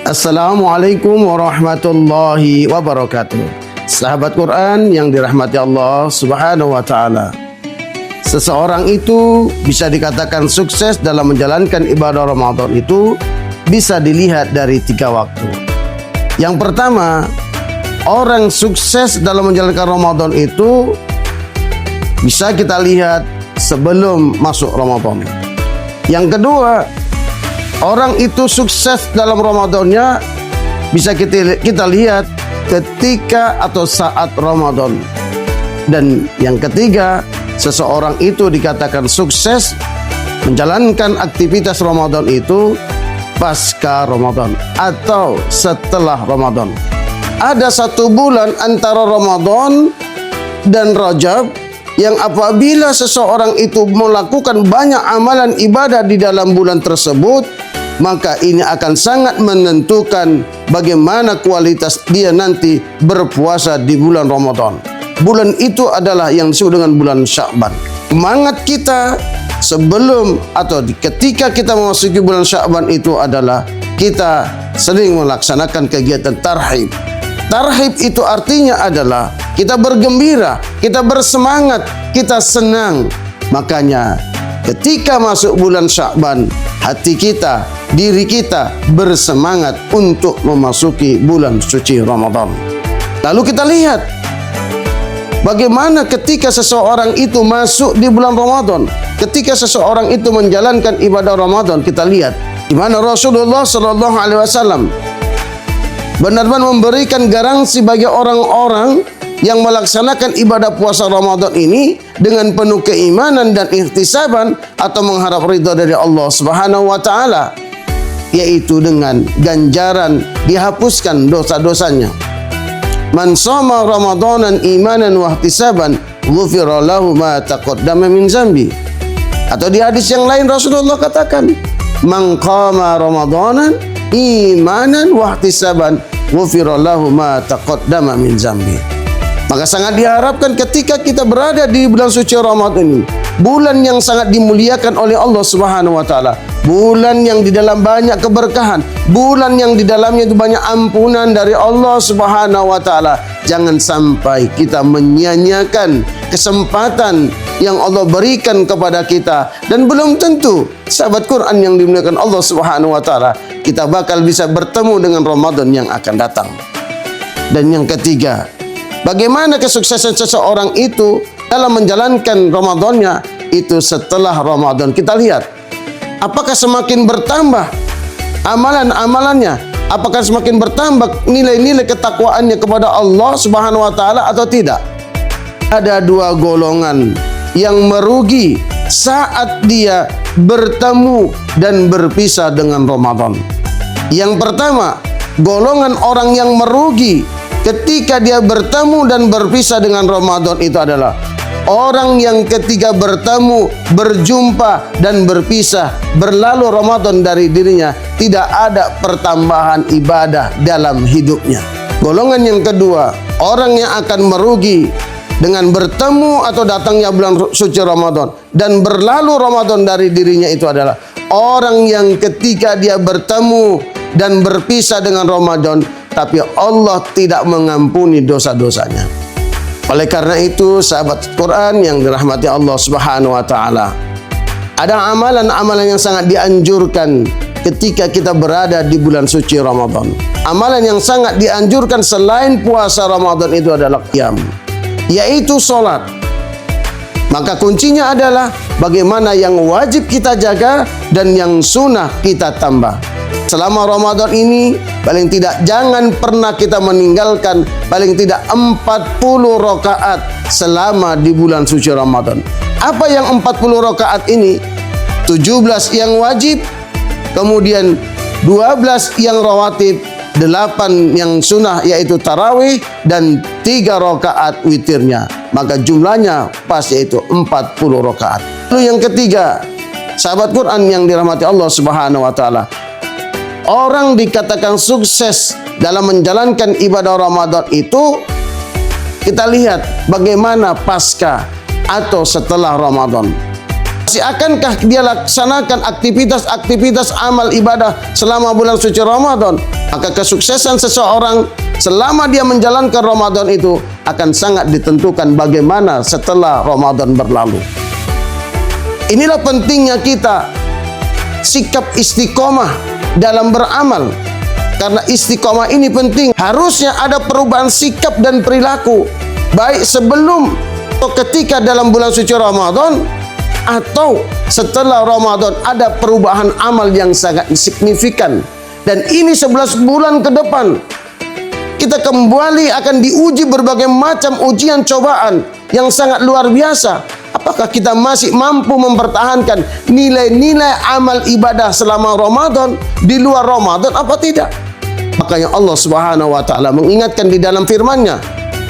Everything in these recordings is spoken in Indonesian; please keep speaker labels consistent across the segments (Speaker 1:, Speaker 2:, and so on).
Speaker 1: Assalamualaikum warahmatullahi wabarakatuh. Sahabat Quran yang dirahmati Allah Subhanahu wa taala. Seseorang itu bisa dikatakan sukses dalam menjalankan ibadah Ramadan itu bisa dilihat dari 3 waktu. Yang pertama, orang sukses dalam menjalankan Ramadan itu bisa kita lihat sebelum masuk Ramadan. Yang kedua, orang itu sukses dalam Ramadannya bisa kita lihat ketika atau saat Ramadan. Dan yang ketiga, seseorang itu dikatakan sukses menjalankan aktivitas Ramadan itu pasca Ramadan atau setelah Ramadan. Ada 1 bulan antara Ramadan dan Rajab yang apabila seseorang itu melakukan banyak amalan ibadah di dalam bulan tersebut, maka ini akan sangat menentukan bagaimana kualitas dia nanti berpuasa di bulan Ramadan. Bulan itu adalah yang disebut dengan bulan Sya'ban. Semangat kita sebelum atau ketika kita memasuki bulan Sya'ban itu adalah kita sering melaksanakan kegiatan tarhib. Tarhib itu artinya adalah kita bergembira, kita bersemangat, kita senang. Makanya ketika masuk bulan Sya'ban, hati kita, diri kita bersemangat untuk memasuki bulan suci Ramadan. Lalu kita lihat bagaimana ketika seseorang itu masuk di bulan Ramadan, ketika seseorang itu menjalankan ibadah Ramadan, kita lihat di mana Rasulullah Shallallahu Alaihi Wasallam benar-benar memberikan garansi bagi orang-orang yang melaksanakan ibadah puasa Ramadan ini dengan penuh keimanan dan ihtisaban atau mengharap ridha dari Allah Subhanahu wa taala, yaitu dengan ganjaran dihapuskan dosa-dosanya. Man shoma ramadanan imanan wa ihtisaban ghufira lahu ma taqaddama min zambi. Atau di hadis yang lain Rasulullah katakan, man qama ramadanan imanan wa ihtisaban ghufira lahu ma taqaddama min zambi. Maka sangat diharapkan ketika kita berada di bulan suci Ramadan ini, bulan yang sangat dimuliakan oleh Allah Subhanahu wa taala, bulan yang di dalam banyak keberkahan, bulan yang di dalamnya itu banyak ampunan dari Allah Subhanahu wa taala. Jangan sampai kita menyia-nyiakan kesempatan yang Allah berikan kepada kita, dan belum tentu sahabat Quran yang dimuliakan Allah Subhanahu wa taala kita bakal bisa bertemu dengan Ramadan yang akan datang. Dan yang ketiga, bagaimana kesuksesan seseorang itu dalam menjalankan Ramadannya itu setelah Ramadan. Kita lihat apakah semakin bertambah amalan-amalannya, apakah semakin bertambah nilai-nilai ketakwaannya kepada Allah Subhanahu wa taala atau tidak. Ada 2 golongan yang merugi saat dia bertemu dan berpisah dengan Ramadan. Yang pertama, golongan orang yang merugi ketika dia bertemu dan berpisah dengan Ramadan itu adalah orang yang ketika bertemu, berjumpa dan berpisah, berlalu Ramadan dari dirinya, tidak ada pertambahan ibadah dalam hidupnya. Golongan yang kedua, orang yang akan merugi dengan bertemu atau datangnya bulan suci Ramadan dan berlalu Ramadan dari dirinya itu adalah orang yang ketika dia bertemu dan berpisah dengan Ramadan, tapi Allah tidak mengampuni dosa-dosanya. Oleh karena itu, sahabat Quran yang dirahmati Allah Subhanahu wa taala, ada amalan-amalan yang sangat dianjurkan ketika kita berada di bulan suci Ramadan. Amalan yang sangat dianjurkan selain puasa Ramadan itu adalah qiyam, yaitu salat. Maka kuncinya adalah bagaimana yang wajib kita jaga dan yang sunnah kita tambah. Selama Ramadan ini, paling tidak jangan pernah kita meninggalkan paling tidak 40 rakaat selama di bulan suci Ramadan. Apa yang 40 rakaat ini? 17 yang wajib, kemudian 12 yang rawatib, 8 yang sunnah yaitu tarawih, dan 3 rakaat witirnya. Maka jumlahnya pas yaitu 40 rakaat. Lalu yang ketiga, sahabat Quran yang dirahmati Allah Subhanahu wa taala, orang dikatakan sukses dalam menjalankan ibadah Ramadan itu kita lihat bagaimana pasca atau setelah Ramadan. Masih akankah dia laksanakan aktivitas-aktivitas amal ibadah selama bulan suci Ramadan? Maka kesuksesan seseorang selama dia menjalankan Ramadan itu akan sangat ditentukan bagaimana setelah Ramadan berlalu. Inilah pentingnya kita sikap istiqomah dalam beramal. Karena istiqomah ini penting. Harusnya ada perubahan sikap dan perilaku, baik sebelum atau ketika dalam bulan suci Ramadan, atau setelah Ramadan ada perubahan amal yang sangat signifikan. Dan ini 11 bulan ke depan kita kembali akan diuji berbagai macam ujian cobaan yang sangat luar biasa. Apakah kita masih mampu mempertahankan nilai-nilai amal ibadah selama Ramadan, di luar Ramadan apa tidak? Makanya Allah Subhanahu wa taala mengingatkan di dalam firman-Nya,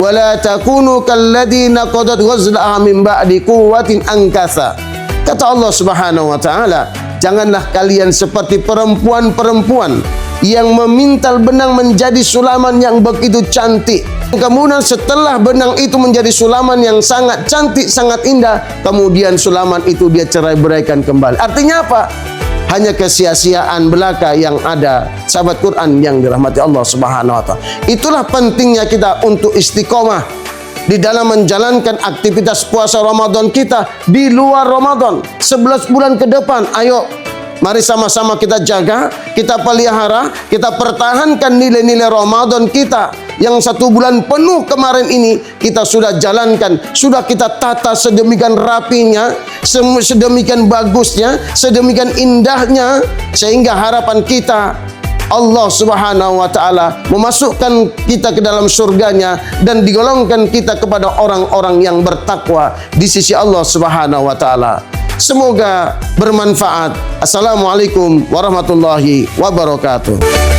Speaker 1: "Wala takunu kalladzina qadat ghazlaha min ba'di quwwatin ankatha." Kata Allah Subhanahu wa taala, janganlah kalian seperti perempuan-perempuan yang memintal benang menjadi sulaman yang begitu cantik. Kemudian setelah benang itu menjadi sulaman yang sangat cantik, sangat indah, kemudian sulaman itu dia cerai-beraikan kembali. Artinya apa? Hanya kesia-siaan belaka yang ada. Sahabat Quran yang dirahmati Allah Subhanahu wa taala. Itulah pentingnya kita untuk istiqomah di dalam menjalankan aktivitas puasa Ramadan kita di luar Ramadan. 11 bulan ke depan, ayo mari sama-sama kita jaga, kita pelihara, kita pertahankan nilai-nilai Ramadan kita yang 1 bulan penuh kemarin ini kita sudah jalankan, sudah kita tata sedemikian rapinya, sedemikian bagusnya, sedemikian indahnya, sehingga harapan kita Allah Subhanahu wa taala memasukkan kita ke dalam surganya dan digolongkan kita kepada orang-orang yang bertakwa di sisi Allah Subhanahu wa taala. Semoga bermanfaat. Assalamualaikum warahmatullahi wabarakatuh.